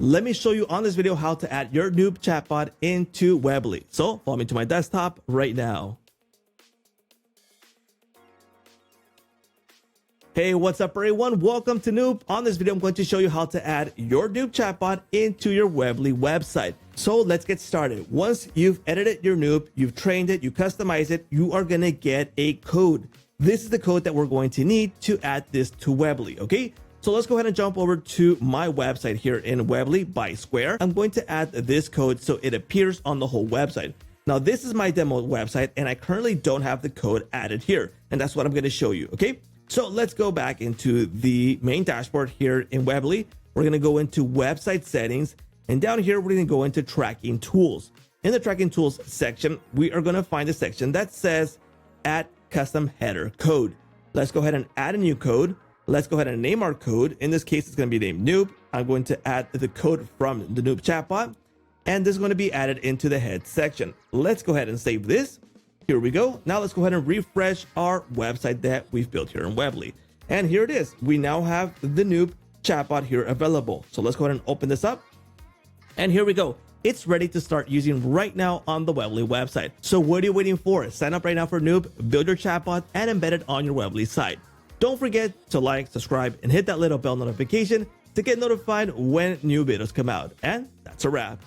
let me show you on this video how to add your Noupe chatbot into Weebly. So follow me to my desktop right now. Hey, what's up everyone? Welcome to Noupe. On this video, I'm going to show you how to add your Noupe chatbot into your Weebly website. So let's get started. Once you've edited your Noupe, you've trained it, you customize it, you are going to get a code. This is the code that we're going to need to add this to Weebly, okay? So let's go ahead and jump over to my website here in Weebly by Square. I'm going to add this code so it appears on the whole website. Now, this is my demo website, and I currently don't have the code added here, and that's what I'm going to show you, okay? So let's go back into the main dashboard here in Weebly. We're going to go into website settings, and down here, we're going to go into tracking tools. In the tracking tools section, we are going to find a section that says add custom header code. Let's go ahead and add a new code. Let's go ahead and name our code. In this case, it's going to be named Noupe. I'm going to add the code from the Noupe chatbot, and this is going to be added into the head section. Let's go ahead and save this. Here we go. Now let's go ahead and refresh our website that we've built here in Weebly. And here it is. We now have the Noupe chatbot here available. So let's go ahead and open this up. And here we go. It's ready to start using right now on the Weebly website. So what are you waiting for? Sign up right now for Noupe, build your chatbot, and embed it on your Weebly site. Don't forget to like, subscribe, and hit that little bell notification to get notified when new videos come out. And that's a wrap.